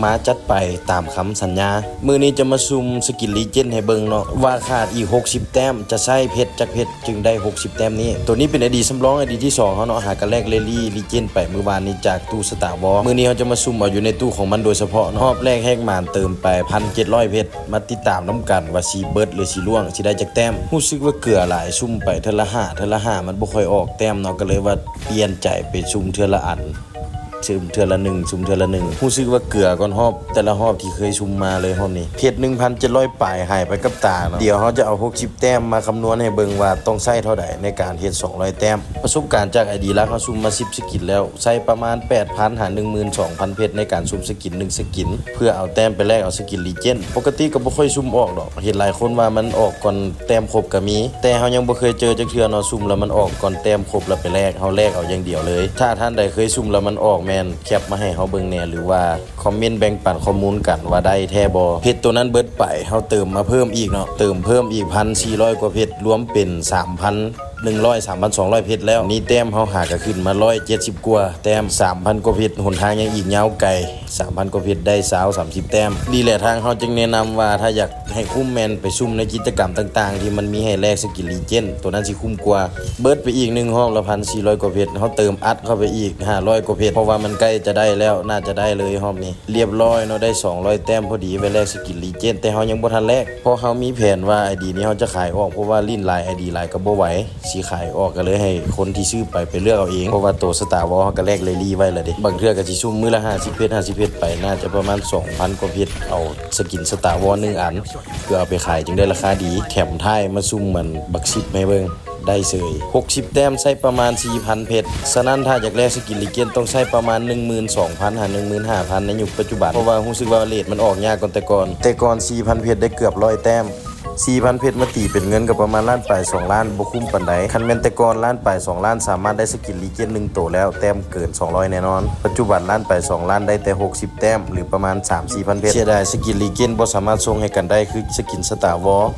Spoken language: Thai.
มาจัดไปตามคำสัญญามื้อนี้จะมาซุ่มสกิลลีเจนด์ให้เบิ่งเนาะว่าขาดอีก60แต้มจะใช้เพชรจากเพชรจึงได้60แต้มนี้ตัวนี้เป็นอดีสำรองอดีที่2เฮาเนาะหากันแรกเลลี่ลีเจนด์ไปมื้อวานนี้จากตู้สตาร์วอร์มื้อนี้เฮาจะมาซุ่มเอาอยู่ในตู้ของมันโดยเฉพาะรอบแรกแฮกมานเติมไป 1,700 เพชรมาติดตามน้ำกันว่าสิเบิดหรือสิล่วงสิได้จักแต้มรู้สึกว่าเกลือหลายซุ่มไปเทื่อละ5มันบ่ค่อยออกแต้มเนาะก็เลยว่าเปลี่ยนใจไปซุ่มเทื่อละอันซุ่มเทื่อละ1ซุ่มเทื่อละ1รู้สึกว่าเกลือก่อนรอบแต่ละรอบที่เคยซุ่มมาเลยรอบนี้เพชร 1,700 ปลายหายไปกับตาเนาะเดี๋ยวเฮาจะเอา60แต้มมาคำนวณให้เบิ่งว่าต้องใช้เท่าใดในการเฮ็ด200แต้มประสบการณ์จาก ID ลักเฮาซุ่มมา10สกินแล้วใช้ประมาณ 8,000 หา 12,000 เพชรในการซุ่มสกิน1สกินเพื่อเอาแต้มไปแลกเอาสกินลีเจนด์ปกติก็บ่ค่อยซุ่มออกดอกเห็นหลายคนว่ามันออกก่อนแต้มครบก็มีแต่เฮายังบ่เคยเจอจักเทื่อเนาะซุ่มแล้วมันออกก่อนแต้มครบแล้วไปแลกเฮาแลกเอาอย่างเดียวเลยถ้าท่านใดเคยซุ่มแล้วมันออกแม่นแคปมาให้เฮาเบิ่งแหน่หรือว่าคอมเมนต์แบ่งปันข้อมูลกันว่าได้แท้บ่เพชรตัวนั้นเบิดไปเฮาเติมมาเพิ่มอีกเนาะเติมเพิ่มอีก 1,400 กว่าเพชรรวมเป็น 3,200 เพชรแล้วนี่แต้มเฮาหาก็ขึ้นมา170กว่าแต้ม 3,000 กว่าเพชรหนทางยังอีกยาวไกล 3,000 กว่าเพชรได้30แต้มดีแหละทางเฮาจึงแนะนำว่าถ้าอยากให้คุ้มแม่นไปซุ่มในกิจกรรมต่างๆที่มันมีให้แลกสกิลลีเจนด์ตัวนั้นสิคุ้มกว่าเบิดไปอีก1ห้องละ 1,400 กว่าเพชรเฮาเติมอัดเข้าไปอีก500 กว่าเพชรเพราะว่ามันใกล้จะได้แล้วน่าจะได้เลยรอบนี้เรียบร้อยเนาะได้200แต้มพอดีไว้แลกสกิลลีเจนด์แต่เฮายังบ่ทันแลกเพราะเฮามีแผนว่า ID นี้เฮาจะขายออกเพราะว่าลิ้นลาย ID ลายก็บ่ไหวสิขายออกก็เลยให้คนที่ซื้อไปเลือกเอาเองเพราะว่าตัว Star Wars เฮาก็แลกเลลี่ไว้แล้วเด้บางเทื่อก็สิซุ่มมื้อละ50เพชร50เพชรไปน่าจะประมาณ 2,000 กว่าเพชรเอาสกิน Star Wars 1อันเพื่อเอาไปขายจึงได้ราคาดีแถมท้ายมาซุ่มเหมือนบักซิปให้เบิ่งได้เสย60แต้มใช้ประมาณ 4,000 เพชรฉะนั้นถ้าอยากแลกสกิลลีเจนด์ต้องใช้ประมาณ 12,000 หา 15,000 ในยุคปัจจุบันเพราะว่ารู้สึกว่าเรทมันออกยากกว่าแต่ก่อน 4,000 เพชรได้เกือบ100แต้ม4,000 เพชรมาตีเป็นเงินก็ประมาณล้านปลาย2ล้านบ่คุ้มปานใดคันแม่นแต่ก่อนล้านปลาย2ล้านสามารถได้สกิลลีเจนด์1ตัวแล้วแต้มเกิน200แน่นอนปัจจุบันล้านปลาย2ล้านได้แต่60แต้มหรือประมาณ 3-4,000 เพชรเสียดายสกิลลีเจนด์บ่สามารถส่งให้กันได้คือสกิน Star Wars